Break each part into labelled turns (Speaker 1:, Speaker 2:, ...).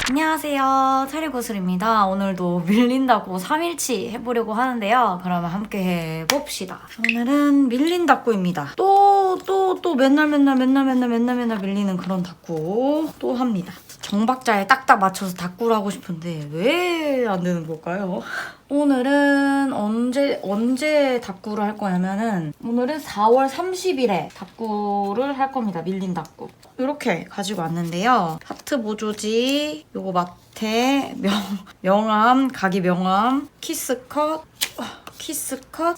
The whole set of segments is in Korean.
Speaker 1: 안녕하세요, 차리고슬입니다. 오늘도 밀린다고 3일치 해보려고 하는데요. 그러면 함께 해봅시다. 오늘은 밀린 닭구입니다. 또 맨날 밀리는 그런 닭구 또 합니다. 정박자에 딱딱 맞춰서 닭구를 하고 싶은데 왜 안 되는 걸까요? 오늘은 언제 닭구를 할 거냐면은 오늘은 4월 30일에 닭구를 할 겁니다. 밀린 닭구. 이렇게 가지고 왔는데요. 하트 보조지, 요거 마테, 명암, 가기 명암, 키스컷,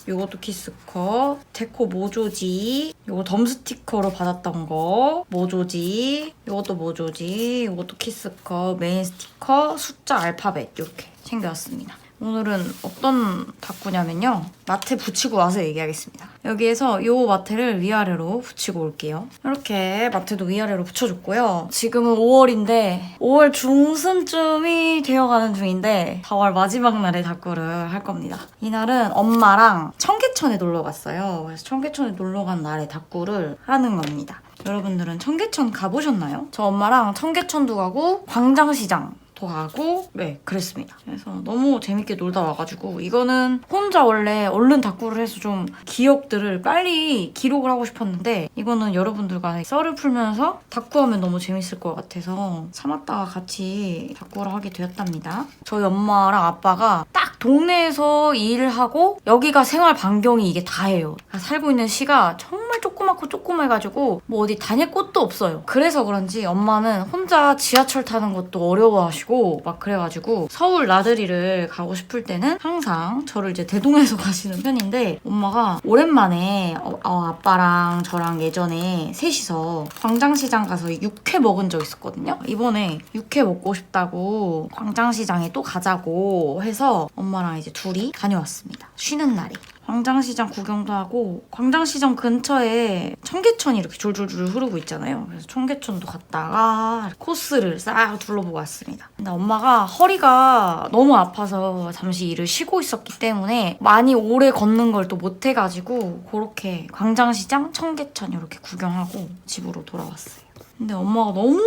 Speaker 1: 요것도 키스컷, 데코 모조지, 요거 덤 스티커로 받았던 거, 모조지, 요것도 모조지, 요것도 키스컷, 메인 스티커, 숫자 알파벳 이렇게 챙겨왔습니다. 오늘은 어떤 닭구냐면요. 마테 붙이고 와서 얘기하겠습니다. 여기에서 이 마테를 위아래로 붙이고 올게요. 이렇게 마테도 위아래로 붙여줬고요. 지금은 5월인데 5월 중순쯤이 되어가는 중인데 4월 마지막 날에 닭구를 할 겁니다. 이날은 엄마랑 청계천에 놀러 갔어요. 그래서 청계천에 놀러 간 날에 닭구를 하는 겁니다. 여러분들은 청계천 가보셨나요? 저 엄마랑 청계천도 가고 광장시장 가고 네 그랬습니다. 그래서 너무 재밌게 놀다 와가지고 이거는 혼자 원래 얼른 닭구를 해서 좀 기억들을 빨리 기록을 하고 싶었는데 이거는 여러분들과 썰을 풀면서 닭구하면 너무 재밌을 것 같아서 참았다가 같이 닭구를 하게 되었답니다. 저희 엄마랑 아빠가 딱 동네에서 일을 하고 여기가 생활 반경이 이게 다예요. 살고 있는 시가 정말 조그맣고 조그매가지고 뭐 어디 다닐 곳도 없어요. 그래서 그런지 엄마는 혼자 지하철 타는 것도 어려워하시고 막 그래가지고 서울 나들이를 가고 싶을 때는 항상 저를 이제 대동해서 가시는 편인데 엄마가 오랜만에 아빠랑 저랑 예전에 셋이서 광장시장 가서 육회 먹은 적 있었거든요. 이번에 육회 먹고 싶다고 광장시장에 또 가자고 해서 엄마랑 이제 둘이 다녀왔습니다. 쉬는 날에. 광장시장 구경도 하고 광장시장 근처에 청계천이 이렇게 졸졸졸 흐르고 있잖아요. 그래서 청계천도 갔다가 코스를 싹 둘러보고 왔습니다. 근데 엄마가 허리가 너무 아파서 잠시 일을 쉬고 있었기 때문에 많이 오래 걷는 걸 또 못해가지고 그렇게 광장시장, 청계천 이렇게 구경하고 집으로 돌아왔어요. 근데 엄마가 너무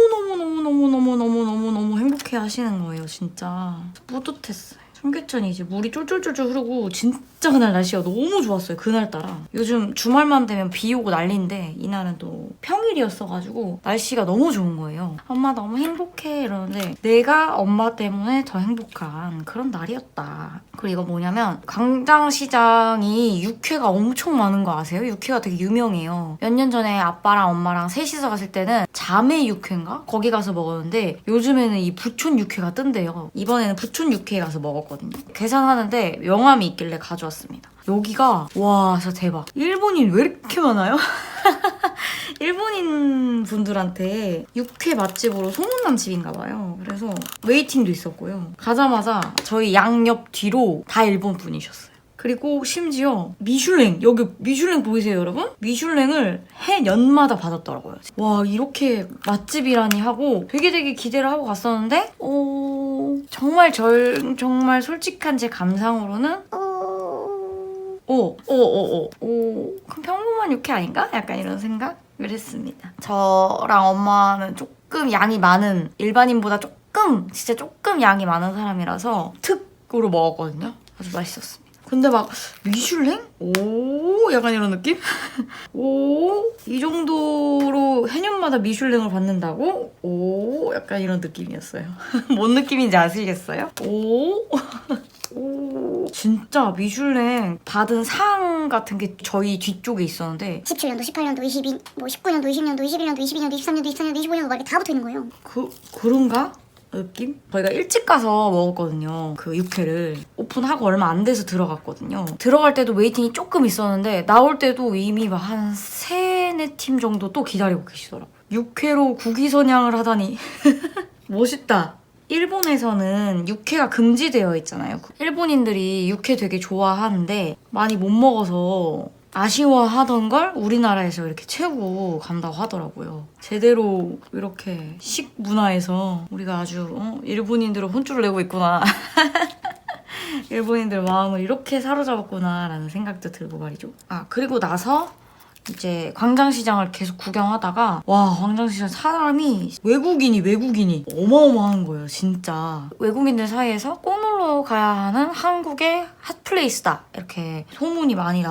Speaker 1: 행복해 하시는 거예요. 진짜 뿌듯했어요. 청계천이 이제 물이 쫄쫄쫄쫄 흐르고 진짜 그날 날씨가 너무 좋았어요. 그날따라. 요즘 주말만 되면 비 오고 난리인데 이날은 또 평일이었어가지고 날씨가 너무 좋은 거예요. 엄마 너무 행복해 이러는데 내가 엄마 때문에 더 행복한 그런 날이었다. 그리고 이거 뭐냐면 광장시장이 육회가 엄청 많은 거 아세요? 육회가 되게 유명해요. 몇 년 전에 아빠랑 엄마랑 셋이서 갔을 때는 자매 육회인가? 거기 가서 먹었는데 요즘에는 이 부촌 육회가 뜬대요. 이번에는 부촌 육회에 가서 먹었거든요. 계산하는데 명함이 있길래 가져왔습니다. 여기가 와 진짜 대박. 일본인 왜 이렇게 많아요? 일본인 분들한테 육회 맛집으로 소문난 집인가 봐요. 그래서 웨이팅도 있었고요. 가자마자 저희 양옆 뒤로 다 일본 분이셨어요. 그리고 심지어 미슐랭, 여기 미슐랭 보이세요 여러분? 미슐랭을 해년마다 받았더라고요. 와 이렇게 맛집이라니 하고 되게 기대를 하고 갔었는데 정말 솔직한 제 감상으로는 그럼 평범한 육회 아닌가? 약간 이런 생각을 했습니다. 저랑 엄마는 조금 양이 많은 일반인보다 진짜 조금 양이 많은 사람이라서 특으로 먹었거든요. 아주 맛있었습니다. 근데 막 미슐랭? 오 약간 이런 느낌? 오 이 정도로 해년마다 미슐랭을 받는다고? 오 약간 이런 느낌이었어요. 뭔 느낌인지 아시겠어요? 오 진짜 미슐랭 받은 상 같은 게 저희 뒤쪽에 있었는데
Speaker 2: 17년도, 18년도, 22, 뭐 19년도, 20년도, 21년도, 22년도, 23년도, 24년도, 25년도 막 이렇게 다 붙어있는 거예요.
Speaker 1: 그런가? 느낌? 저희가 일찍 가서 먹었거든요. 그 육회를. 오픈하고 얼마 안 돼서 들어갔거든요. 들어갈 때도 웨이팅이 조금 있었는데 나올 때도 이미 막 한 3-4팀 정도 또 기다리고 계시더라고요. 육회로 국위선양을 하다니 멋있다. 일본에서는 육회가 금지되어 있잖아요. 일본인들이 육회 되게 좋아하는데 많이 못 먹어서 아쉬워하던 걸 우리나라에서 이렇게 채우고 간다고 하더라고요. 제대로 이렇게 식문화에서 우리가 아주 일본인들을 혼쭐을 내고 있구나. 일본인들 마음을 이렇게 사로잡았구나 라는 생각도 들고 말이죠. 그리고 나서 이제 광장시장을 계속 구경하다가 와 광장시장 사람이 외국인이 어마어마한 거예요 진짜. 외국인들 사이에서 꼭 놀러 가야 하는 한국의 핫플레이스다 이렇게 소문이 많이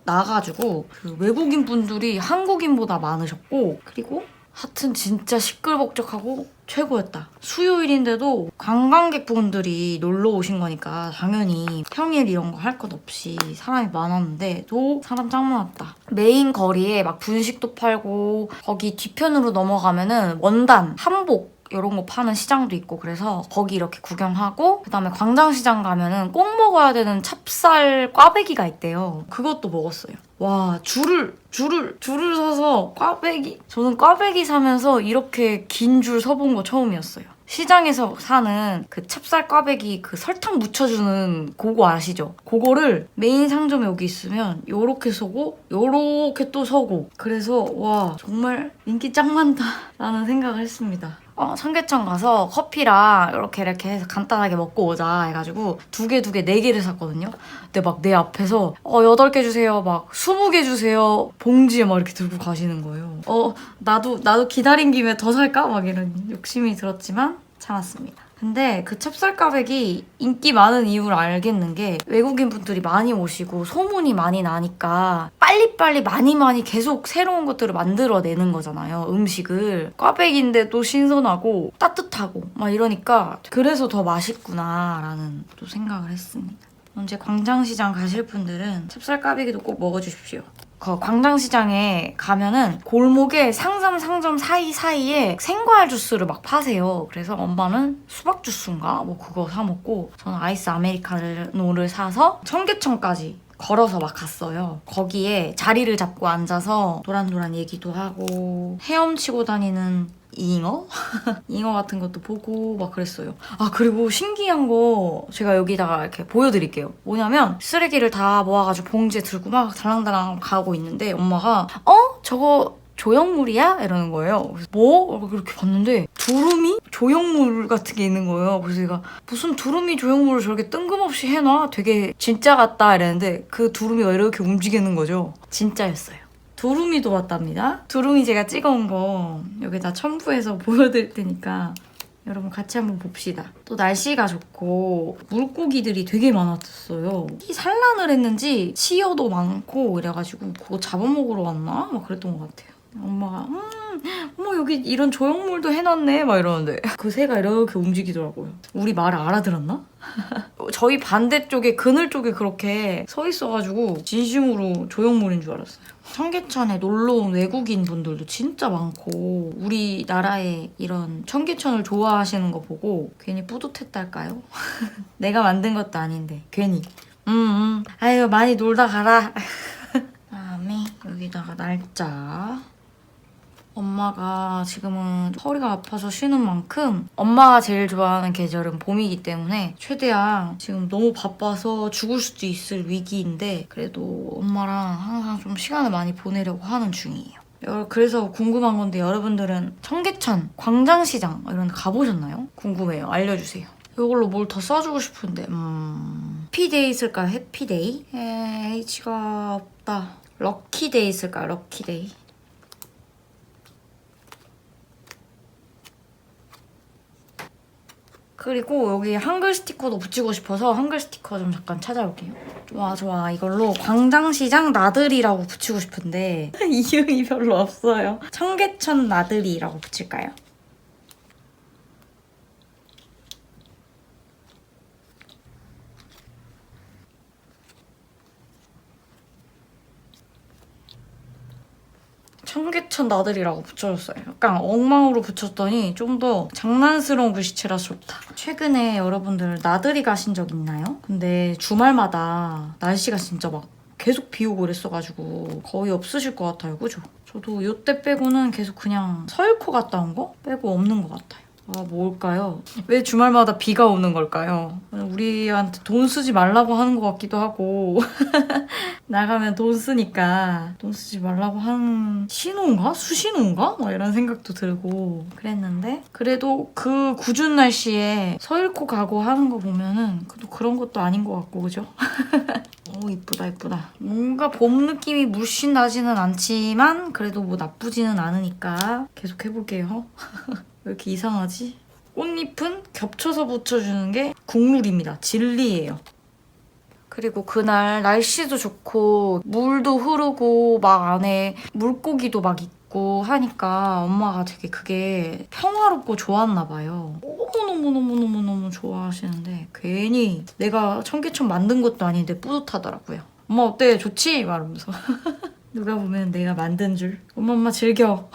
Speaker 1: 나가지고 그 외국인 분들이 한국인보다 많으셨고 그리고 하여튼 진짜 시끌벅적하고 최고였다. 수요일인데도 관광객분들이 놀러 오신 거니까 당연히 평일 이런 거 할 것 없이 사람이 많았는데 또 사람 짱 많았다. 메인 거리에 막 분식도 팔고 거기 뒤편으로 넘어가면은 원단, 한복 이런 거 파는 시장도 있고 그래서 거기 이렇게 구경하고 그다음에 광장시장 가면은 꼭 먹어야 되는 찹쌀 꽈배기가 있대요. 그것도 먹었어요. 와 줄을 서서 꽈배기 저는 꽈배기 사면서 이렇게 긴 줄 서본 거 처음이었어요. 시장에서 사는 그 찹쌀 꽈배기 그 설탕 묻혀주는 그거 아시죠? 그거를 메인 상점에 여기 있으면 요렇게 서고 요렇게 또 서고 그래서 와 정말 인기 짱 많다 라는 생각을 했습니다. 청계천 가서 커피랑 이렇게 해서 간단하게 먹고 오자 해가지고 두 개, 4개를 샀거든요. 근데 막 내 앞에서 8개 주세요, 막 20개 주세요, 봉지에 막 이렇게 들고 가시는 거예요. 나도 기다린 김에 더 살까? 막 이런 욕심이 들었지만 참았습니다. 근데 그 찹쌀꽈배기 인기 많은 이유를 알겠는 게 외국인 분들이 많이 오시고 소문이 많이 나니까 빨리빨리 많이 계속 새로운 것들을 만들어내는 거잖아요. 음식을. 꽈배기인데 또 신선하고 따뜻하고 막 이러니까 그래서 더 맛있구나라는 또 생각을 했습니다. 언제 광장시장 가실 분들은 찹쌀꽈배기도 꼭 먹어주십시오. 광장시장에 가면은 골목에 상점 사이사이에 생과일 주스를 막 파세요. 그래서 엄마는 수박 주스인가? 뭐 그거 사 먹고 저는 아이스 아메리카노를 사서 청계천까지 걸어서 막 갔어요. 거기에 자리를 잡고 앉아서 도란도란 얘기도 하고 헤엄치고 다니는 잉어? 잉어 같은 것도 보고 막 그랬어요. 그리고 신기한 거 제가 여기다가 이렇게 보여드릴게요. 뭐냐면 쓰레기를 다 모아가지고 봉지에 들고 막 달랑달랑 가고 있는데 엄마가 저거 조형물이야? 이러는 거예요. 그래서 뭐? 그렇게 봤는데 두루미? 조형물 같은 게 있는 거예요. 그래서 제가 무슨 두루미 조형물을 저렇게 뜬금없이 해놔? 되게 진짜 같다 이랬는데 그 두루미가 이렇게 움직이는 거죠. 진짜였어요. 두루미도 왔답니다. 두루미 제가 찍어온 거 여기다 첨부해서 보여드릴 테니까 여러분 같이 한번 봅시다. 또 날씨가 좋고 물고기들이 되게 많았어요. 산란을 했는지 치어도 많고 이래가지고 그거 잡아먹으러 왔나? 막 그랬던 것 같아요. 엄마가 어머 여기 이런 조형물도 해놨네 막 이러는데 그 새가 이렇게 움직이더라고요. 우리 말을 알아들었나? 저희 반대쪽에 그늘 쪽에 그렇게 서 있어가지고 진심으로 조형물인 줄 알았어요. 청계천에 놀러 온 외국인 분들도 진짜 많고 우리나라의 이런 청계천을 좋아하시는 거 보고 괜히 뿌듯했달까요? 내가 만든 것도 아닌데 괜히 아유 많이 놀다 가라. 다음에 여기다가 날짜. 엄마가 지금은 허리가 아파서 쉬는 만큼 엄마가 제일 좋아하는 계절은 봄이기 때문에 최대한 지금 너무 바빠서 죽을 수도 있을 위기인데 그래도 엄마랑 항상 좀 시간을 많이 보내려고 하는 중이에요. 그래서 궁금한 건데 여러분들은 청계천, 광장시장 이런 데 가보셨나요? 궁금해요. 알려주세요. 이걸로 뭘 더 써주고 싶은데 해피데이 있을까요? 해피데이? H가 없다. 럭키데이 있을까요? 럭키데이. 그리고 여기 한글 스티커도 붙이고 싶어서 한글 스티커 좀 잠깐 찾아올게요. 좋아. 이걸로 광장시장 나들이라고 붙이고 싶은데 이름이 별로 없어요. 청계천 나들이라고 붙일까요? 청계천 나들이라고 붙여줬어요. 약간 엉망으로 붙였더니 좀 더 장난스러운 글씨체라서 좋다. 최근에 여러분들 나들이 가신 적 있나요? 근데 주말마다 날씨가 진짜 막 계속 비 오고 그랬어가지고 거의 없으실 것 같아요. 그죠? 저도 요때 빼고는 계속 그냥 서울코 갔다 온 거 빼고 없는 것 같아요. 뭘까요? 왜 주말마다 비가 오는 걸까요? 우리한테 돈 쓰지 말라고 하는 것 같기도 하고 나가면 돈 쓰니까 돈 쓰지 말라고 하는 신호인가? 수신호인가? 막 이런 생각도 들고 그랬는데 그래도 그 궂은 날씨에 서일코 가고 하는 거 보면은 그래도 그런 것도 아닌 것 같고 그죠? 오 이쁘다 이쁘다. 뭔가 봄 느낌이 물씬 나지는 않지만 그래도 뭐 나쁘지는 않으니까 계속 해볼게요. 왜 이렇게 이상하지? 꽃잎은 겹쳐서 붙여주는 게 국룰입니다. 진리예요. 그리고 그날 날씨도 좋고 물도 흐르고 막 안에 물고기도 막 있고 하니까 엄마가 되게 그게 평화롭고 좋았나 봐요. 너무너무너무너무너무 좋아하시는데 괜히 내가 청계천 만든 것도 아닌데 뿌듯하더라고요. 엄마 어때? 좋지? 말하면서. 누가 보면 내가 만든 줄. 엄마 즐겨.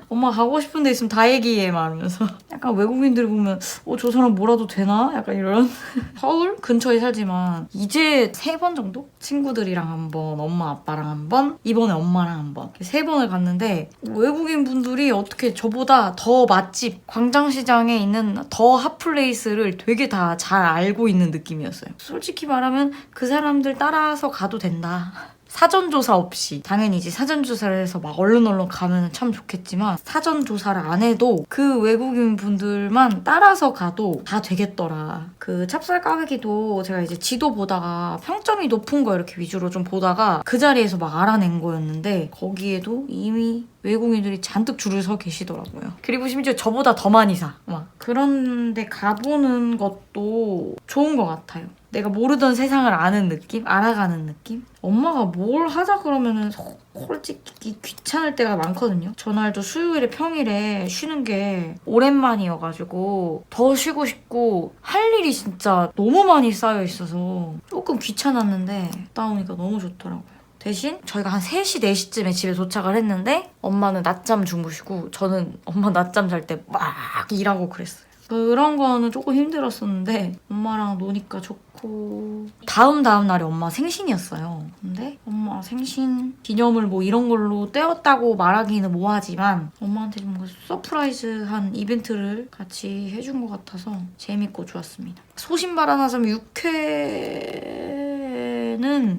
Speaker 1: 엄마 가고 싶은 데 있으면 다 얘기해 말하면서. 약간 외국인들 보면 저 사람 뭐라도 되나? 약간 이런. 서울 근처에 살지만 이제 3번 정도? 친구들이랑 한 번, 엄마 아빠랑 한 번, 이번에 엄마랑 한 번. 3번을 갔는데 외국인 분들이 어떻게 저보다 더 맛집, 광장시장에 있는 더 핫플레이스를 되게 다 잘 알고 있는 느낌이었어요. 솔직히 말하면 그 사람들 따라서 가도 된다. 사전조사 없이. 당연히 이제 사전조사를 해서 막 얼른 가면 참 좋겠지만 사전조사를 안 해도 그 외국인 분들만 따라서 가도 다 되겠더라. 그 찹쌀까베기도 제가 이제 지도 보다가 평점이 높은 거 이렇게 위주로 좀 보다가 그 자리에서 막 알아낸 거였는데 거기에도 이미 외국인들이 잔뜩 줄을 서 계시더라고요. 그리고 심지어 저보다 더 많이 사. 막 그런데 가보는 것도 좋은 것 같아요. 내가 모르던 세상을 아는 느낌? 알아가는 느낌? 엄마가 뭘 하자 그러면은 솔직히 귀찮을 때가 많거든요. 전날도 수요일에 평일에 쉬는 게 오랜만이어가지고 더 쉬고 싶고 할 일이 진짜 너무 많이 쌓여 있어서 조금 귀찮았는데 갔다 오니까 너무 좋더라고요. 대신 저희가 한 3시, 4시쯤에 집에 도착을 했는데 엄마는 낮잠 주무시고 저는 엄마 낮잠 잘 때 막 일하고 그랬어요. 그런 거는 조금 힘들었었는데 엄마랑 노니까 좋고 다음 날이 엄마 생신이었어요. 근데 엄마 생신 기념을 뭐 이런 걸로 떼었다고 말하기는 뭐하지만 엄마한테 뭔가 서프라이즈한 이벤트를 같이 해준 것 같아서 재밌고 좋았습니다. 소신발 하나 좀 육회는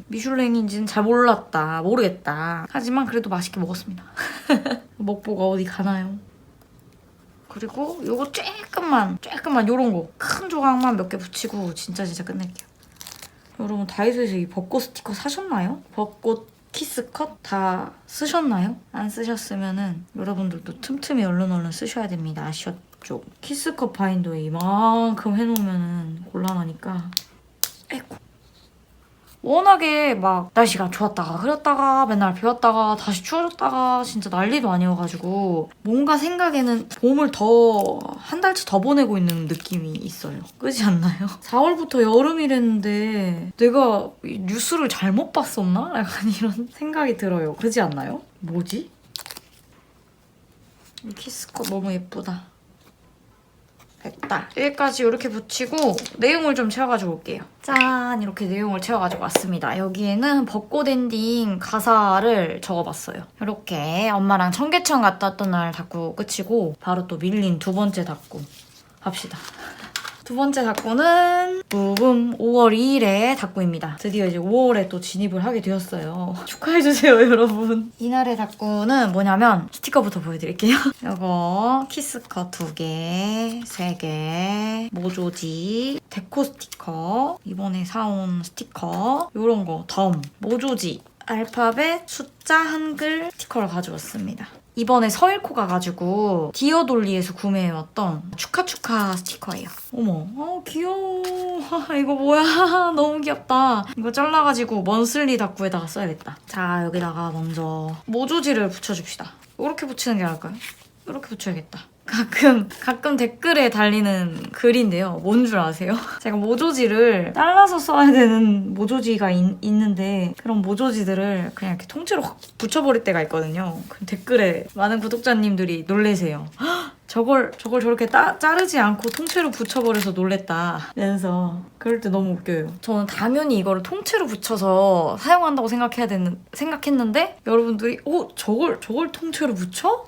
Speaker 1: 미슐랭인지는 잘 모르겠다. 하지만 그래도 맛있게 먹었습니다. 먹보가 어디 가나요? 그리고 요거 조금만 요런 거 큰 조각만 몇 개 붙이고 진짜 끝낼게요. 여러분 다이소에서 이 벚꽃 스티커 사셨나요? 벚꽃 키스컷 다 쓰셨나요? 안 쓰셨으면은 여러분들도 틈틈이 얼른 쓰셔야 됩니다. 아셨죠? 키스컷 바인더에 이만큼 해놓으면은 곤란하니까. 에이구. 워낙에 막 날씨가 좋았다가 흐렸다가 맨날 비 왔다가 다시 추워졌다가 진짜 난리도 아니어가지고 뭔가 생각에는 봄을 한 달치 더 보내고 있는 느낌이 있어요. 그렇지 않나요? 4월부터 여름이랬는데 내가 뉴스를 잘못 봤었나? 약간 이런 생각이 들어요. 그렇지 않나요? 뭐지? 이 키스컷 너무 예쁘다. 됐다. 여기까지 이렇게 붙이고 내용을 좀 채워가지고 올게요. 짠! 이렇게 내용을 채워가지고 왔습니다. 여기에는 벚꽃 엔딩 가사를 적어봤어요. 이렇게 엄마랑 청계천 갔다 왔던 날 닫고 끝이고 바로 또 밀린 2번째 닫고 합시다. 2번째 닫고는 부금 5월 2일에 닫고입니다. 드디어 이제 5월에 또 진입을 하게 되었어요. 축하해주세요, 여러분. 이날의 닫고는 뭐냐면 스티커부터 보여드릴게요. 이거 키스컷 2개, 3개, 모조지, 데코 스티커, 이번에 사온 스티커, 요런 거, 모조지, 알파벳, 숫자, 한글 스티커를 가져왔습니다. 이번에 서일코 가가지고 디어돌리에서 구매해왔던 축하 스티커예요. 어머, 귀여워. 이거 뭐야? 너무 귀엽다. 이거 잘라가지고 먼슬리 닫구에다가 써야겠다. 자, 여기다가 먼저 모조지를 붙여줍시다. 이렇게 붙이는 게 나을까요? 이렇게 붙여야겠다. 가끔 댓글에 달리는 글인데요. 뭔 줄 아세요? 제가 모조지를 잘라서 써야 되는 모조지가 있는데 그런 모조지들을 그냥 이렇게 통째로 확 붙여버릴 때가 있거든요. 그럼 댓글에 많은 구독자님들이 놀래세요. 저걸 저렇게 자르지 않고 통째로 붙여버려서 놀랬다. 그래서 그럴 때 너무 웃겨요. 저는 당연히 이거를 통째로 붙여서 사용한다고 생각했는데 여러분들이 저걸 통째로 붙여?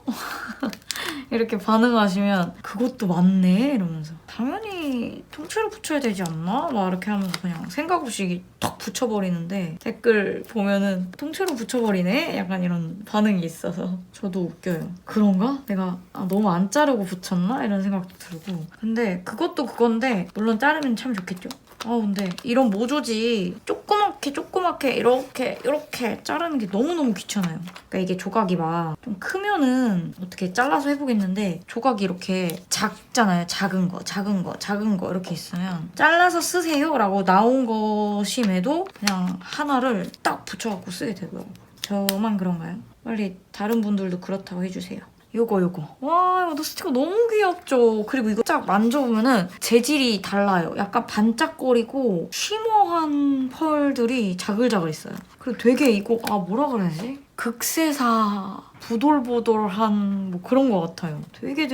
Speaker 1: 이렇게 반응하시면 그것도 맞네 이러면서 당연히 통째로 붙여야 되지 않나? 막 이렇게 하면서 그냥 생각 없이 탁 붙여버리는데 댓글 보면은 통째로 붙여버리네? 약간 이런 반응이 있어서 저도 웃겨요. 그런가? 내가 너무 안 자르고 붙였나? 이런 생각도 들고 근데 그것도 그건데 물론 자르면 참 좋겠죠? 근데 이런 모조지 조그맣게 이렇게 자르는 게 너무너무 귀찮아요. 그러니까 이게 조각이 막 좀 크면은 어떻게 잘라서 해보겠는데 조각이 이렇게 작잖아요. 작은 거 이렇게 있으면 잘라서 쓰세요 라고 나온 것임에도 그냥 하나를 딱 붙여갖고 쓰게 되더라고요. 저만 그런가요? 빨리 다른 분들도 그렇다고 해주세요. 요거. 와, 이거 스티커 너무 귀엽죠? 그리고 이거 쫙 만져보면은 재질이 달라요. 약간 반짝거리고 쉬머한 펄들이 자글자글 있어요. 그리고 되게 이거, 뭐라 그래야지? 극세사 부돌부돌한 뭐 그런 것 같아요. 되게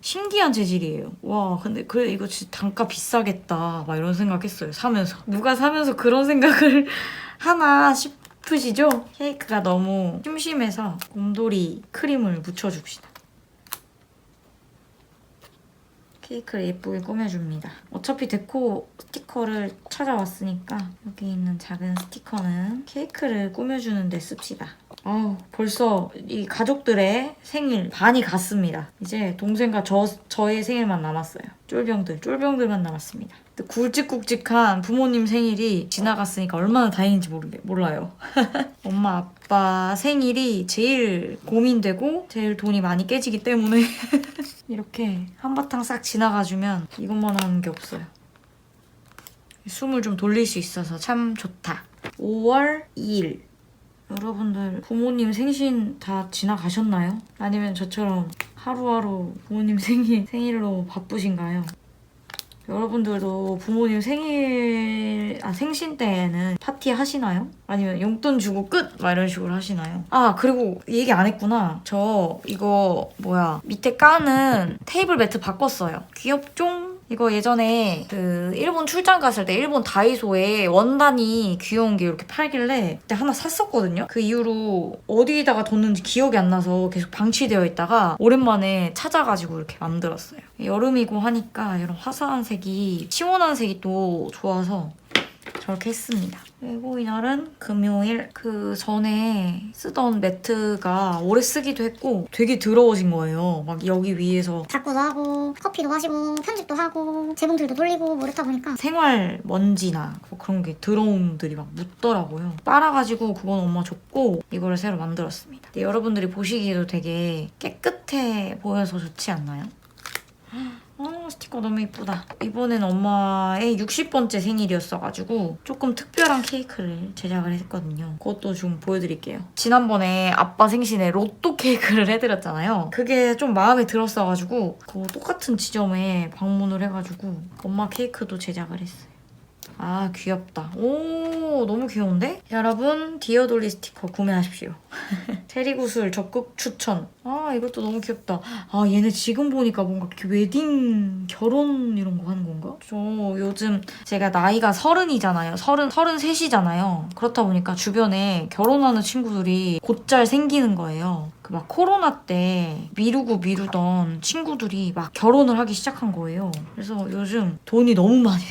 Speaker 1: 신기한 재질이에요. 와, 근데 그래 이거 진짜 단가 비싸겠다. 막 이런 생각했어요. 사면서. 누가 사면서 그런 생각을 하나 싶으시죠? 케이크가 너무 심심해서 곰돌이 크림을 묻혀줍시다. 케이크를 예쁘게 꾸며줍니다. 어차피 데코 스티커를 찾아왔으니까 여기 있는 작은 스티커는 케이크를 꾸며주는 데 씁시다. 벌써 이 가족들의 생일 반이 갔습니다. 이제 동생과 저의 생일만 남았어요. 쫄병들만 남았습니다. 굵직굵직한 부모님 생일이 지나갔으니까 얼마나 다행인지 몰라요. 엄마 아빠 생일이 제일 고민되고 제일 돈이 많이 깨지기 때문에 이렇게 한바탕 싹 지나가주면 이것만 하는 게 없어요. 숨을 좀 돌릴 수 있어서 참 좋다. 5월 2일 여러분들 부모님 생신 다 지나가셨나요? 아니면 저처럼 하루하루 부모님 생일로 바쁘신가요? 여러분들도 부모님 생신 때에는 파티 하시나요? 아니면 용돈 주고 끝! 막 이런 식으로 하시나요? 그리고 얘기 안 했구나. 저 이거 밑에 까는 테이블 매트 바꿨어요. 귀엽죠? 이거 예전에 그 일본 출장 갔을 때 일본 다이소에 원단이 귀여운 게 이렇게 팔길래 그때 하나 샀었거든요. 그 이후로 어디다가 뒀는지 기억이 안 나서 계속 방치되어 있다가 오랜만에 찾아가지고 이렇게 만들었어요. 여름이고 하니까 이런 화사한 색이 시원한 색이 또 좋아서 저렇게 했습니다. 그리고 이날은 금요일. 그 전에 쓰던 매트가 오래 쓰기도 했고 되게 더러워진 거예요. 막 여기 위에서
Speaker 2: 닦고도 하고 커피도 마시고 편집도 하고 재봉틀도 돌리고 뭐 이렇다 보니까
Speaker 1: 생활 먼지나 뭐 그런 게 더러움들이 막 묻더라고요. 빨아가지고 그건 엄마 줬고 이거를 새로 만들었습니다. 근데 여러분들이 보시기에도 되게 깨끗해 보여서 좋지 않나요? 스티커 너무 이쁘다. 이번엔 엄마의 60번째 생일이었어가지고 조금 특별한 케이크를 제작을 했거든요. 그것도 좀 보여드릴게요. 지난번에 아빠 생신에 로또 케이크를 해드렸잖아요. 그게 좀 마음에 들었어가지고 그 똑같은 지점에 방문을 해가지고 엄마 케이크도 제작을 했어요. 귀엽다. 오, 너무 귀여운데? 여러분, 디어돌리 스티커 구매하십시오. 체리구슬 적극 추천. 이것도 너무 귀엽다. 얘네 지금 보니까 뭔가 이렇게 웨딩, 결혼 이런 거 하는 건가? 저 요즘 제가 나이가 30이잖아요. 33이잖아요. 그렇다 보니까 주변에 결혼하는 친구들이 곧잘 생기는 거예요. 그 막 코로나 때 미루던 친구들이 막 결혼을 하기 시작한 거예요. 그래서 요즘 돈이 너무 많이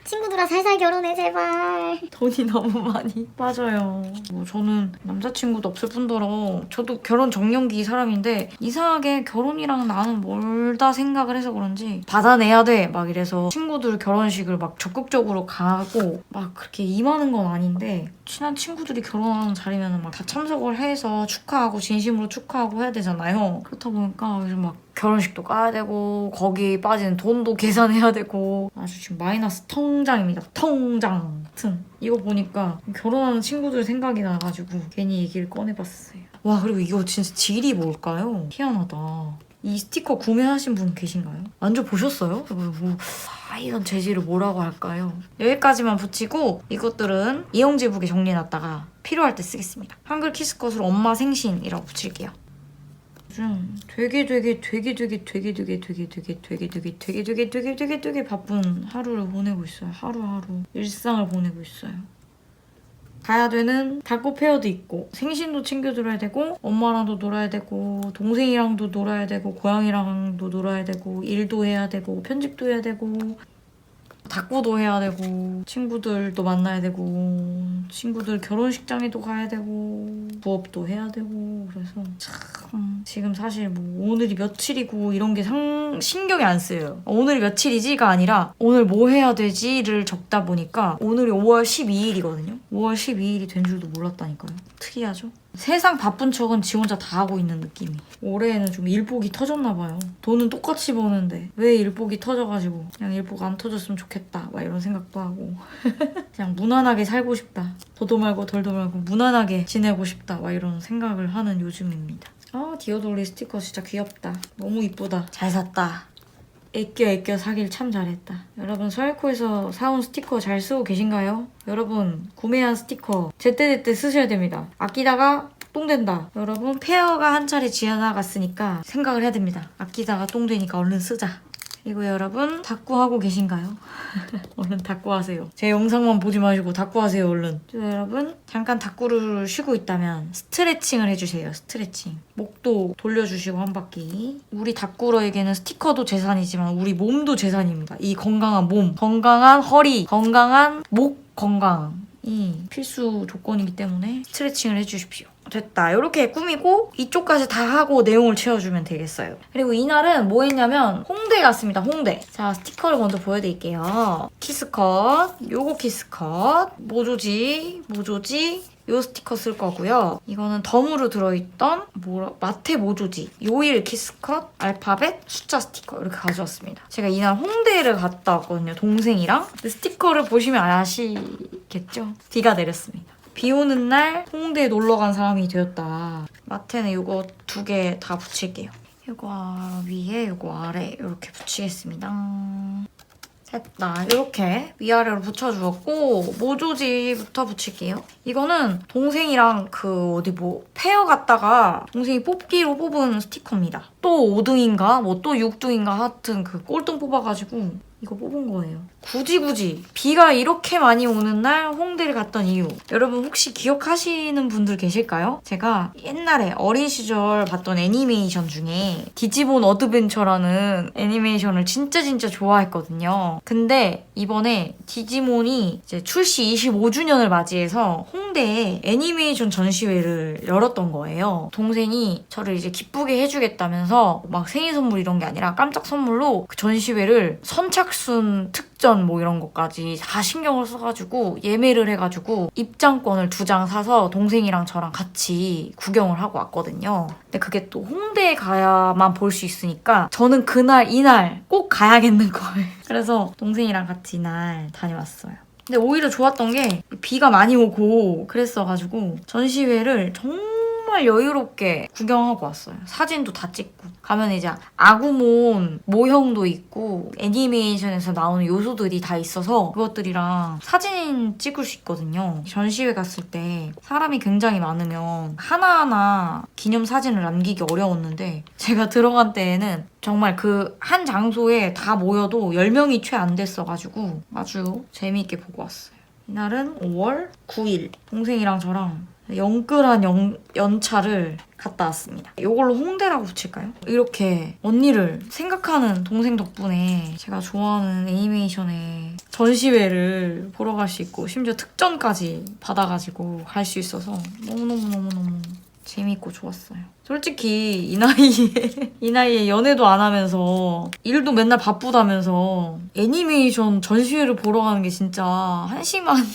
Speaker 2: 친구들아 살살 결혼해 제발.
Speaker 1: 돈이 너무 많이 빠져요. 저는 남자친구도 없을 뿐더러 저도 결혼 정년기 사람인데 이상하게 결혼이랑 나는 멀다 생각을 해서 그런지 받아내야 돼 막 이래서 친구들 결혼식을 막 적극적으로 가고 막 그렇게 임하는 건 아닌데 친한 친구들이 결혼하는 자리면 막 다 참석을 해서 축하하고 진심으로 축하하고 해야 되잖아요. 그렇다 보니까 요즘 막 결혼식도 가야 되고 거기 빠지는 돈도 계산해야 되고 아주 지금 마이너스 통장입니다. 통장. 하여튼 이거 보니까 결혼하는 친구들 생각이 나가지고 괜히 얘기를 꺼내봤어요. 와, 그리고 이거 진짜 질이 뭘까요? 희한하다. 이 스티커 구매하신 분 계신가요? 만져보셨어요? 이런 재질을 뭐라고 할까요? 여기까지만 붙이고 이것들은 이용지북에 정리해놨다가 필요할 때 쓰겠습니다. 한글 키스컷으로 엄마 생신이라고 붙일게요. 요즘 되게 바쁜 하루를 보내고 있어요. 하루하루 일상을 보내고 있어요. 가야 되는 닭고 페어도 있고 생신도 챙겨드려야 되고 엄마랑도 놀아야 되고 동생이랑도 놀아야 되고 고양이랑도 놀아야 되고 일도 해야 되고 편집도 해야 되고 닥구도 해야 되고 친구들도 만나야 되고 친구들 결혼식장에도 가야 되고 부업도 해야 되고 그래서 참 지금 사실 뭐 오늘이 며칠이고 이런 게 신경이 안 쓰여요. 오늘이 며칠이지가 아니라 오늘 뭐 해야 되지를 적다 보니까 오늘이 5월 12일이거든요. 5월 12일이 된 줄도 몰랐다니까요. 특이하죠? 세상 바쁜 척은 지 혼자 다 하고 있는 느낌이. 올해는 좀 일복이 터졌나 봐요. 돈은 똑같이 버는데 왜 일복이 터져가지고 그냥 일복 안 터졌으면 좋겠다 막 이런 생각도 하고 그냥 무난하게 살고 싶다. 더도 말고 덜도 말고 무난하게 지내고 싶다 막 이런 생각을 하는 요즘입니다. 아 디오돌리 스티커 진짜 귀엽다. 너무 이쁘다. 잘 샀다. 애껴 사길 참 잘했다. 여러분 서울코에서 사온 스티커 잘 쓰고 계신가요? 여러분 구매한 스티커 제때제때 쓰셔야 됩니다. 아끼다가 똥 된다. 여러분 페어가 한 차례 지나갔으니까 생각을 해야 됩니다. 아끼다가 똥 되니까 얼른 쓰자. 그리고 여러분 닥구하고 계신가요? 얼른 닥구하세요. 제 영상만 보지 마시고 닥구하세요 얼른. 여러분 잠깐 닥구를 쉬고 있다면 스트레칭을 해주세요. 스트레칭. 목도 돌려주시고 한 바퀴. 우리 닥구러에게는 스티커도 재산이지만 우리 몸도 재산입니다. 이 건강한 몸, 건강한 허리, 건강한 목 건강이 필수 조건이기 때문에 스트레칭을 해주십시오. 됐다. 이렇게 꾸미고 이쪽까지 다 하고 내용을 채워주면 되겠어요. 그리고 이날은 뭐 했냐면 홍대 갔습니다. 홍대. 자 스티커를 먼저 보여드릴게요. 키스컷, 요거 키스컷, 모조지 요 스티커 쓸 거고요. 이거는 덤으로 들어있던 마테 모조지, 요일 키스컷, 알파벳, 숫자 스티커 이렇게 가져왔습니다. 제가 이날 홍대를 갔다 왔거든요. 동생이랑. 근데 스티커를 보시면 아시겠죠? 비가 내렸습니다. 비 오는 날 홍대에 놀러 간 사람이 되었다. 마테는 이거 2개 다 붙일게요. 이거 위에 이거 아래 이렇게 붙이겠습니다. 됐다. 이렇게 위아래로 붙여주었고 모조지부터 붙일게요. 이거는 동생이랑 페어 갔다가 동생이 뽑기로 뽑은 스티커입니다. 또 5등인가 또 6등인가 하여튼 꼴등 뽑아가지고 이거 뽑은 거예요. 굳이 비가 이렇게 많이 오는 날 홍대를 갔던 이유. 여러분 혹시 기억하시는 분들 계실까요? 제가 옛날에 어린 시절 봤던 애니메이션 중에 디지몬 어드벤처라는 애니메이션을 진짜 좋아했거든요. 근데 이번에 디지몬이 이제 출시 25주년을 맞이해서 홍대에 애니메이션 전시회를 열었던 거예요. 동생이 저를 이제 기쁘게 해주겠다면서 막 생일 선물 이런 게 아니라 깜짝 선물로 그 전시회를 선착순 특전 뭐 이런 것까지 다 신경을 써가지고 예매를 해가지고 입장권을 2장 사서 동생이랑 저랑 같이 구경을 하고 왔거든요. 근데 그게 또 홍대에 가야만 볼 수 있으니까 저는 이날 꼭 가야겠는 거예요. 그래서 동생이랑 같이 이날 다녀왔어요. 근데 오히려 좋았던 게 비가 많이 오고 그랬어가지고 전시회를 정말 여유롭게 구경하고 왔어요. 사진도 다 찍고. 가면 이제 아구몬 모형도 있고 애니메이션에서 나오는 요소들이 다 있어서 그것들이랑 사진 찍을 수 있거든요. 전시회 갔을 때 사람이 굉장히 많으면 하나하나 기념사진을 남기기 어려웠는데 제가 들어간 때에는 정말 한 장소에 다 모여도 10명이 채 안 됐어가지고 아주 재미있게 보고 왔어요. 이날은 5월 9일 동생이랑 저랑 영끌한 연차를 갔다 왔습니다. 이걸로 홍대라고 붙일까요? 이렇게 언니를 생각하는 동생 덕분에 제가 좋아하는 애니메이션의 전시회를 보러 갈 수 있고 심지어 특전까지 받아가지고 갈 수 있어서 너무너무 재밌고 좋았어요. 솔직히 이 나이에 연애도 안 하면서 일도 맨날 바쁘다면서 애니메이션 전시회를 보러 가는 게 진짜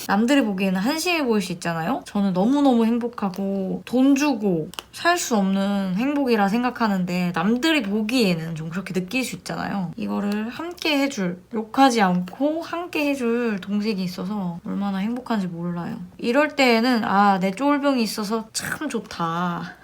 Speaker 1: 남들이 보기에는 한심해 보일 수 있잖아요? 저는 너무너무 행복하고 돈 주고 살 수 없는 행복이라 생각하는데 남들이 보기에는 좀 그렇게 느낄 수 있잖아요. 이거를 함께 해줄, 욕하지 않고 함께 해줄 동생이 있어서 얼마나 행복한지 몰라요. 이럴 때에는 내 쫄병이 있어서 참 좋다.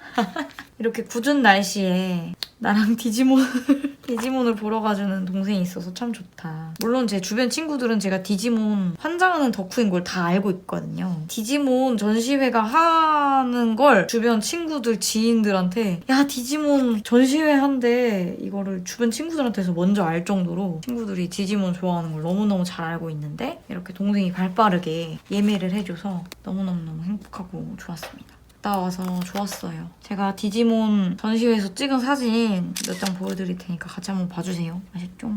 Speaker 1: 이렇게 궂은 날씨에 나랑 디지몬을 보러 가주는 동생이 있어서 참 좋다. 물론 제 주변 친구들은 제가 디지몬 환장하는 덕후인 걸 다 알고 있거든요. 디지몬 전시회가 하는 걸 주변 친구들, 지인들한테 야 디지몬 전시회 한대 이거를 주변 친구들한테서 먼저 알 정도로 친구들이 디지몬 좋아하는 걸 너무너무 잘 알고 있는데 이렇게 동생이 발빠르게 예매를 해줘서 너무너무 행복하고 좋았습니다. 갔다 와서 좋았어요. 제가 디지몬 전시회에서 찍은 사진 몇 장 보여드릴 테니까 같이 한번 봐주세요. 아셨죠?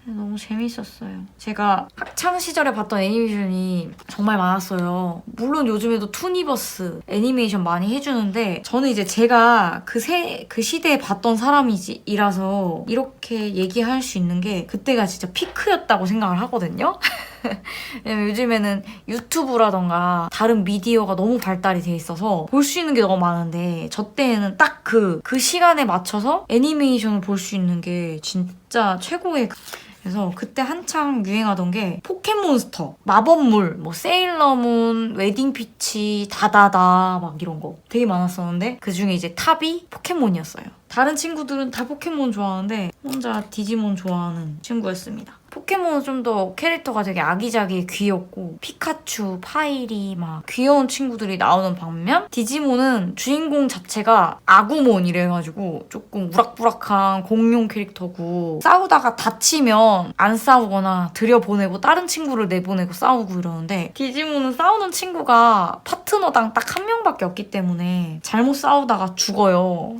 Speaker 1: 너무 재밌었어요. 제가 학창 시절에 봤던 애니메이션이 정말 많았어요. 물론 요즘에도 투니버스 애니메이션 많이 해주는데 저는 이제 제가 그 시대에 봤던 사람이라서 이렇게 얘기할 수 있는 게 그때가 진짜 피크였다고 생각을 하거든요. 왜냐면 요즘에는 유튜브라던가 다른 미디어가 너무 발달이 돼 있어서 볼 수 있는 게 너무 많은데 저 때에는 딱 그 시간에 맞춰서 애니메이션을 볼 수 있는 게 진짜 최고의 그래서 그때 한창 유행하던 게 포켓몬스터, 마법물, 뭐 세일러문, 웨딩피치, 다다다 막 이런 거 되게 많았었는데 그중에 이제 탑이 포켓몬이었어요. 다른 친구들은 다 포켓몬 좋아하는데 혼자 디지몬 좋아하는 친구였습니다. 포켓몬은 좀 더 캐릭터가 되게 아기자기 귀엽고 피카츄, 파이리 막 귀여운 친구들이 나오는 반면 디지몬은 주인공 자체가 아구몬 이래가지고 조금 우락부락한 공룡 캐릭터고 싸우다가 다치면 안 싸우거나 들여보내고 다른 친구를 내보내고 싸우고 이러는데 디지몬은 싸우는 친구가 파트너당 딱 한 명밖에 없기 때문에 잘못 싸우다가 죽어요.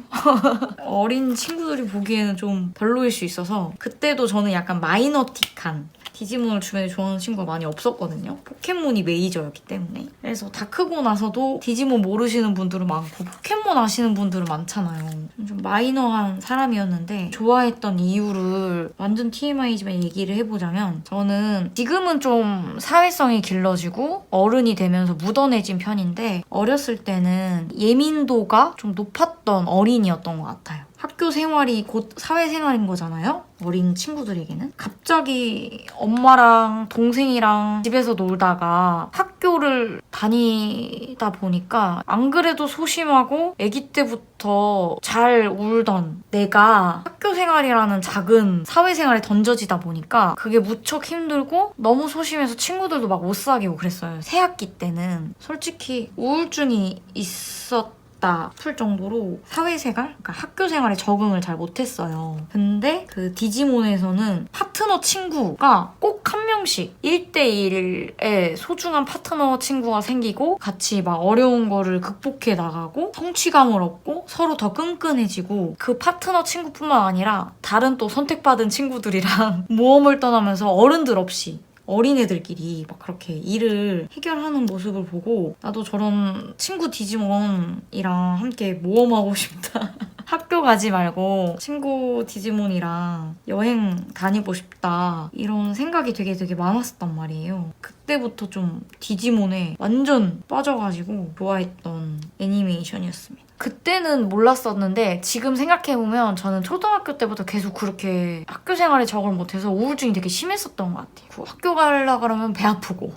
Speaker 1: 어린 친구들이 보기에는 좀 별로일 수 있어서 그때도 저는 약간 마이너틱한 디지몬을 주변에 좋아하는 친구가 많이 없었거든요. 포켓몬이 메이저였기 때문에. 그래서 다 크고 나서도 디지몬 모르시는 분들은 많고 포켓몬 아시는 분들은 많잖아요. 좀 마이너한 사람이었는데 좋아했던 이유를 완전 TMI지만 얘기를 해보자면 저는 지금은 좀 사회성이 길러지고 어른이 되면서 묻어내진 편인데 어렸을 때는 예민도가 좀 높았던 어린이였던 것 같아요. 학교 생활이 곧 사회생활인 거잖아요? 어린 친구들에게는. 갑자기 엄마랑 동생이랑 집에서 놀다가 학교를 다니다 보니까 안 그래도 소심하고 아기 때부터 잘 울던 내가 학교 생활이라는 작은 사회생활에 던져지다 보니까 그게 무척 힘들고 너무 소심해서 친구들도 막 못 사귀고 그랬어요. 새학기 때는. 솔직히 우울증이 풀 정도로 사회생활? 그러니까 학교 생활에 적응을 잘 못했어요. 근데 그 디지몬에서는 파트너 친구가 꼭 한 명씩 1대1의 소중한 파트너 친구가 생기고 같이 막 어려운 거를 극복해 나가고 성취감을 얻고 서로 더 끈끈해지고 그 파트너 친구뿐만 아니라 다른 또 선택받은 친구들이랑 모험을 떠나면서 어른들 없이 어린애들끼리 막 그렇게 일을 해결하는 모습을 보고 나도 저런 친구 디지몬이랑 함께 모험하고 싶다. 학교 가지 말고 친구 디지몬이랑 여행 다니고 싶다. 이런 생각이 되게 많았었단 말이에요. 그때부터 좀 디지몬에 완전 빠져가지고 좋아했던 애니메이션이었습니다. 그때는 몰랐었는데 지금 생각해보면 저는 초등학교 때부터 계속 그렇게 학교 생활에 적응을 못해서 우울증이 되게 심했었던 것 같아요. 그 학교 가려고 그러면 배 아프고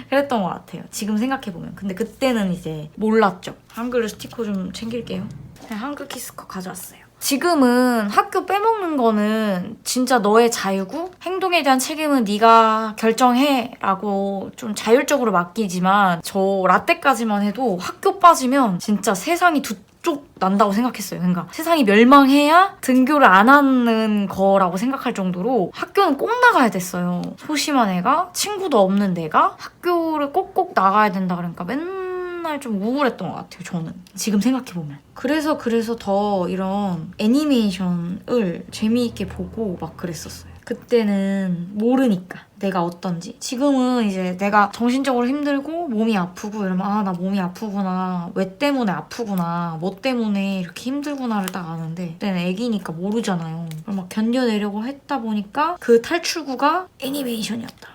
Speaker 1: 그랬던 것 같아요. 지금 생각해보면. 근데 그때는 이제 몰랐죠. 한글 스티커 좀 챙길게요. 한글 키스커 가져왔어요. 지금은 학교 빼먹는 거는 진짜 너의 자유고 행동에 대한 책임은 네가 결정해 라고 좀 자율적으로 맡기지만 저 라떼까지만 해도 학교 빠지면 진짜 세상이 두 쪽 난다고 생각했어요. 그러니까 세상이 멸망해야 등교를 안 하는 거라고 생각할 정도로 학교는 꼭 나가야 됐어요. 소심한 애가 친구도 없는 내가 학교를 꼭꼭 나가야 된다 그러니까 맨날 좀 우울했던 것 같아요. 저는 지금 생각해보면. 그래서 더 이런 애니메이션을 재미있게 보고 막 그랬었어요. 그때는 모르니까 내가 어떤지. 지금은 이제 내가 정신적으로 힘들고 몸이 아프고 이러면 아, 나 몸이 아프구나. 왜 때문에 아프구나. 뭐 때문에 이렇게 힘들구나를 딱 아는데 그때는 애기니까 모르잖아요. 그걸 막 견뎌내려고 했다 보니까 그 탈출구가 애니메이션이었다.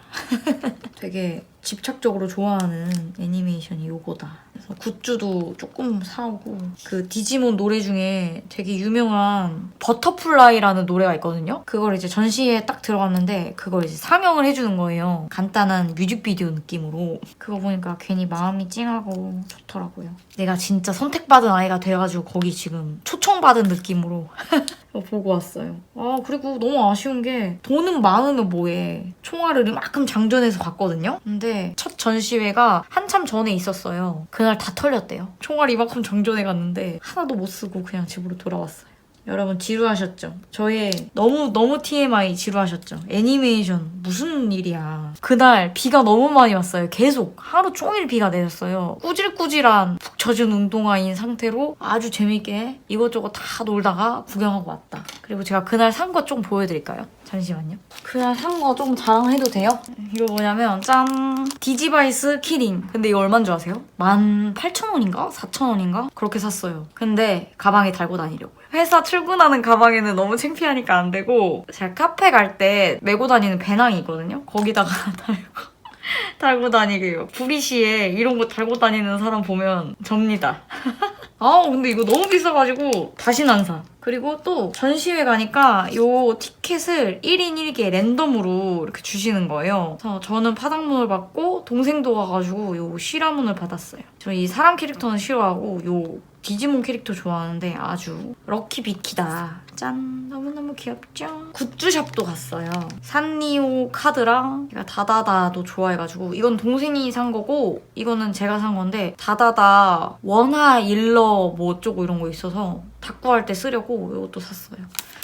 Speaker 1: 되게 집착적으로 좋아하는 애니메이션이 요거다. 그래서 굿즈도 조금 사오고 그 디지몬 노래 중에 되게 유명한 버터플라이라는 노래가 있거든요. 그걸 이제 전시회에 딱 들어갔는데 그걸 이제 상영을 해주는 거예요. 간단한 뮤직비디오 느낌으로. 그거 보니까 괜히 마음이 찡하고 좋더라고요. 내가 진짜 선택받은 아이가 돼가지고 거기 지금 초청받은 느낌으로 보고 왔어요. 아 그리고 너무 아쉬운 게 돈은 많으면 뭐해. 총알을 이만큼 장전해서 갔거든요. 근데 첫 전시회가 한참 전에 있었어요. 그날 다 털렸대요. 총알 이만큼 장전해 갔는데 하나도 못 쓰고 그냥 집으로 돌아왔어요. 여러분 지루하셨죠? 저의 너무 TMI 지루하셨죠? 애니메이션 무슨 일이야. 그날 비가 너무 많이 왔어요. 계속 하루 종일 비가 내렸어요. 꾸질꾸질한 푹 젖은 운동화인 상태로 아주 재밌게 이것저것 다 놀다가 구경하고 왔다. 그리고 제가 그날 산 거 좀 보여드릴까요? 잠시만요. 그날 산 거 좀 자랑해도 돼요? 이거 뭐냐면 짠! 디지바이스 키링. 근데 이거 얼마인 줄 아세요? 18,000원인가? 4,000원인가? 그렇게 샀어요. 근데 가방에 달고 다니려고요. 회사 출근하는 가방에는 너무 창피하니까 안 되고 제가 카페 갈 때 메고 다니는 배낭이 있거든요? 거기다가 달고 다니게요. 구리시에 이런 거 달고 다니는 사람 보면 접니다. 근데 이거 너무 비싸가지고 다시는 안 사. 그리고 또 전시회 가니까 요 티켓을 1인 1개 랜덤으로 이렇게 주시는 거예요. 그래서 저는 파당문을 받고 동생도 와가지고 요 시라문을 받았어요. 저 이 사람 캐릭터는 싫어하고 요 디지몬 캐릭터 좋아하는데 아주 럭키비키다. 짠! 너무너무 귀엽죠? 굿즈샵도 갔어요. 산리오 카드랑 제가 다다다도 좋아해가지고 이건 동생이 산 거고 이거는 제가 산 건데 다다다 원화 일러 뭐 어쩌고 이런 거 있어서 탁구할 때 쓰려고 이것도 샀어요.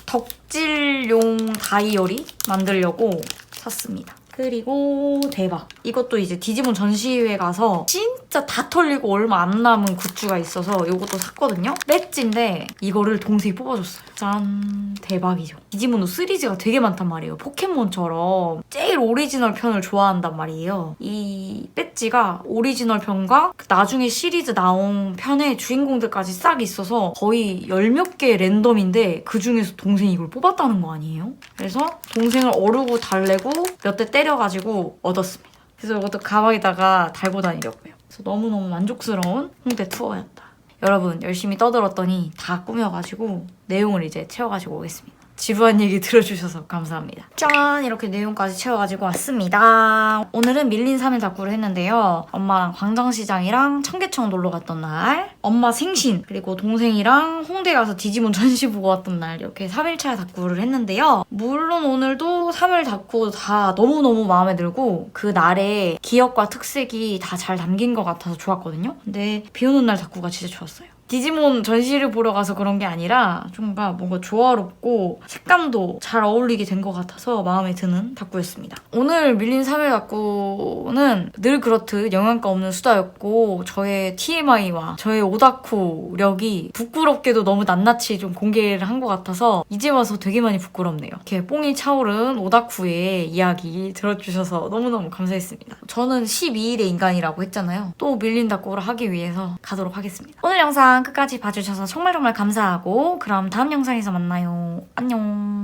Speaker 1: 덕질용 다이어리 만들려고 샀습니다. 그리고 대박. 이것도 이제 디지몬 전시회 가서 진짜 다 털리고 얼마 안 남은 굿즈가 있어서 이것도 샀거든요. 배지인데 이거를 동생이 뽑아줬어요. 짠. 대박이죠. 디지몬도 시리즈가 되게 많단 말이에요. 포켓몬처럼 제일 오리지널 편을 좋아한단 말이에요. 이 배지가 오리지널 편과 나중에 시리즈 나온 편의 주인공들까지 싹 있어서 거의 10몇 개 랜덤인데 그중에서 동생이 이걸 뽑았다는 거 아니에요? 그래서 동생을 어르고 달래고 몇 대 때려가지고 얻었습니다. 그래서 이것도 가방에다가 달고 다니려고요. 그래서 너무너무 만족스러운 홍대 투어였다. 여러분 열심히 떠들었더니 다 꾸며가지고 내용을 이제 채워가지고 오겠습니다. 지루한 얘기 들어주셔서 감사합니다. 짠! 이렇게 내용까지 채워가지고 왔습니다. 오늘은 밀린 3일 닭구를 했는데요. 엄마랑 광장시장이랑 청계천 놀러 갔던 날, 엄마 생신, 그리고 동생이랑 홍대 가서 디지몬 전시 보고 왔던 날 이렇게 3일차 닭구를 했는데요. 물론 오늘도 3일 닭구 다 너무너무 마음에 들고 그 날의 기억과 특색이 다 잘 담긴 것 같아서 좋았거든요. 근데 비 오는 날 닭구가 진짜 좋았어요. 디지몬 전시를 보러 가서 그런 게 아니라 좀 뭔가 조화롭고 색감도 잘 어울리게 된 것 같아서 마음에 드는 닭구였습니다. 오늘 밀린 3일 닭구는 늘 그렇듯 영양가 없는 수다였고 저의 TMI와 저의 오다쿠력이 부끄럽게도 너무 낱낱이 좀 공개를 한 것 같아서 이제 와서 되게 많이 부끄럽네요. 이렇게 뽕이 차오른 오다쿠의 이야기 들어주셔서 너무너무 감사했습니다. 저는 12일의 인간이라고 했잖아요. 또 밀린 닭구를 하기 위해서 가도록 하겠습니다. 오늘 영상 끝까지 봐주셔서 정말 감사하고 그럼 다음 영상에서 만나요. 안녕.